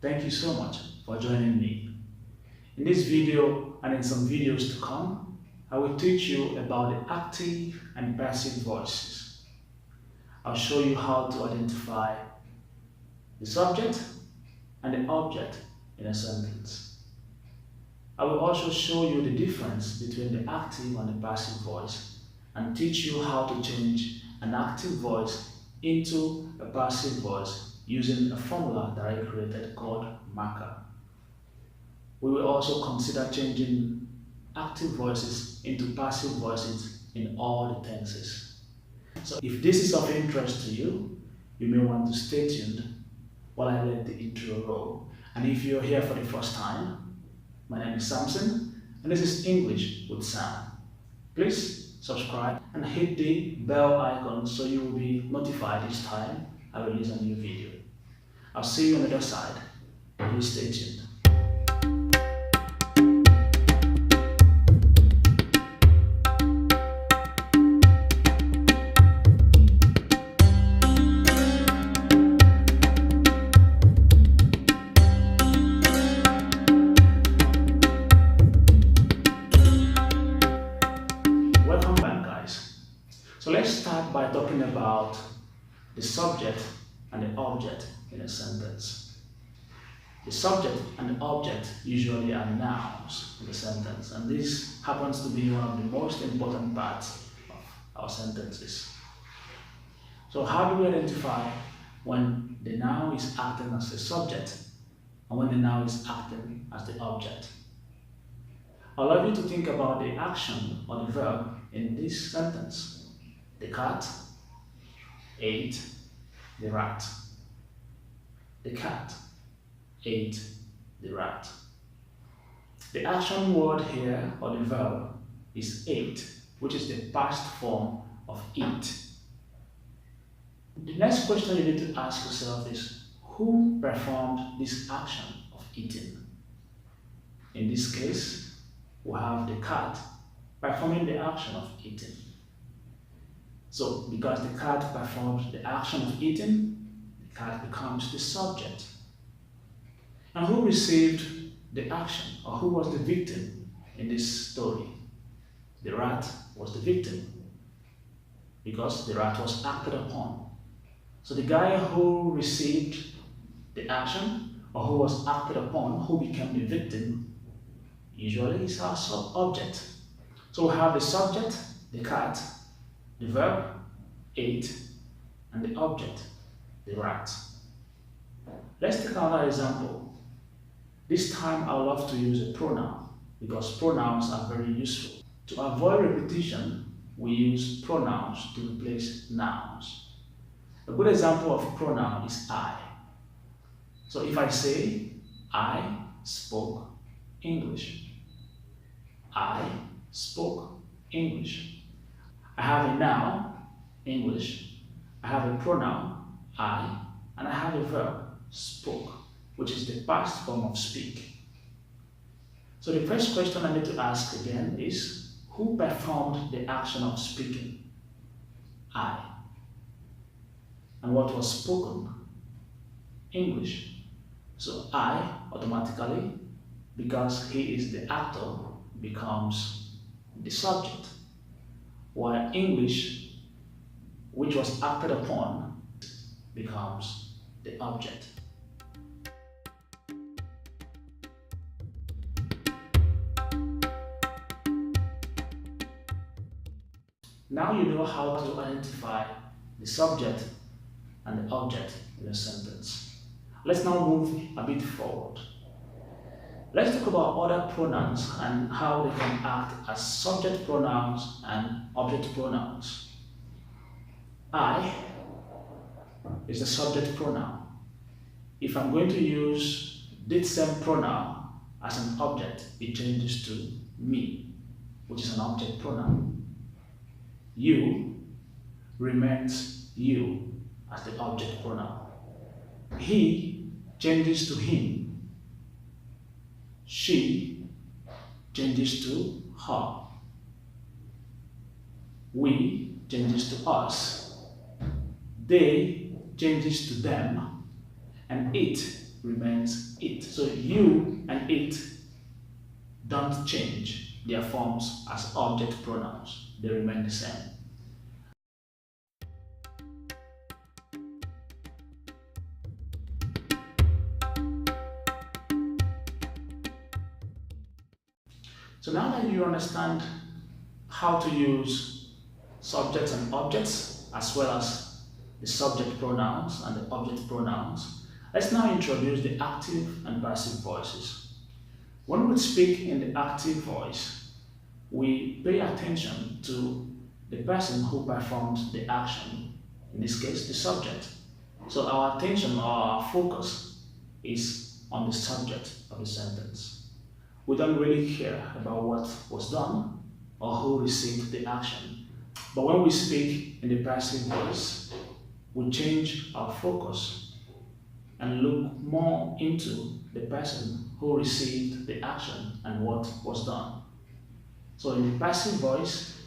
Thank you so much for joining me. In this video and in some videos to come, I will teach you about the active and passive voices. I'll show you how to identify the subject and the object in a sentence. I will also show you the difference between the active and the passive voice and teach you how to change an active voice into a passive voice using a formula that I created called MACA. We will also consider changing active voices into passive voices in all the tenses. So if this is of interest to you, you may want to stay tuned while I let the intro roll. And if you're here for the first time, my name is Samson, and this is English with Sam. Please subscribe and hit the bell icon so you will be notified each time I release a new video. I'll see you on the other side. Please stay tuned. Welcome back, guys. So let's start by talking about the subject and the object in a sentence. The subject and the object usually are nouns in the sentence, and this happens to be one of the most important parts of our sentences. So how do we identify when the noun is acting as the subject and when the noun is acting as the object? I'd love you to think about the action or the verb in this sentence. The cat ate the rat. The cat ate the rat. The action word here, or the verb, is ate, which is the past form of eat. The next question you need to ask yourself is, who performed this action of eating? In this case, we have the cat performing the action of eating. So, because the cat performs the action of eating, the cat becomes the subject. And who received the action, or who was the victim in this story? The rat was the victim, because the rat was acted upon. So the guy who received the action, or who was acted upon, who became the victim, usually is our object. So we have the subject, the cat, the verb, ate, and the object, the rat. Let's take another example. This time I love to use a pronoun because pronouns are very useful. To avoid repetition, we use pronouns to replace nouns. A good example of pronoun is I. So if I say, I spoke English. I spoke English. I have a noun, English. I have a pronoun, I, and I have a verb, spoke, which is the past form of speak. So the first question I need to ask again is, who performed the action of speaking? I. And what was spoken? English. So I automatically, because he is the actor, becomes the subject, while English, which was acted upon, becomes the object. Now you know how to identify the subject and the object in a sentence. Let's now move a bit forward. Let's talk about other pronouns and how they can act as subject pronouns and object pronouns. I is the subject pronoun. If I'm going to use this same pronoun as an object, it changes to me, which is an object pronoun. You remains you as the object pronoun. He changes to him. She changes to her. We changes to us. They changes to them. And it remains it. So you and it don't change their forms as object pronouns. They remain the same. So now that you understand how to use subjects and objects, as well as the subject pronouns and the object pronouns, let's now introduce the active and passive voices. When we speak in the active voice, we pay attention to the person who performs the action, in this case, the subject. So our attention or our focus is on the subject of the sentence. We don't really care about what was done or who received the action. But when we speak in the passive voice, we change our focus and look more into the person who received the action and what was done. So in the passive voice,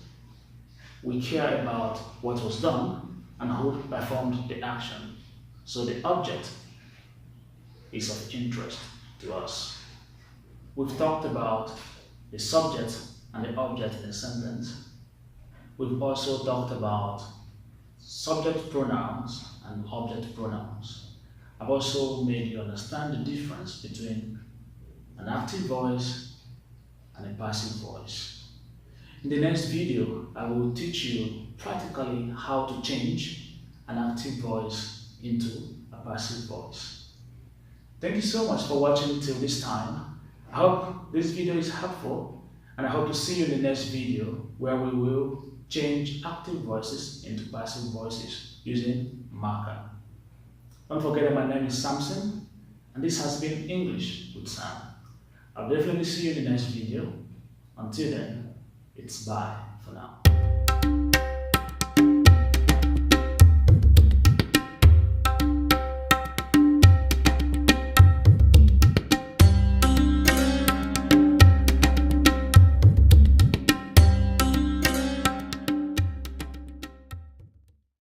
we care about what was done and who performed the action. So the object is of interest to us. We've talked about the subject and the object in a sentence. We've also talked about subject pronouns and object pronouns. I've also made you understand the difference between an active voice and a passive voice. In the next video, I will teach you practically how to change an active voice into a passive voice. Thank you so much for watching till this time. I hope this video is helpful, and I hope to see you in the next video where we will change active voices into passive voices using MACA. Don't forget that my name is Samson, and this has been English with Sam. I'll definitely see you in the next video. Until then, it's bye for now.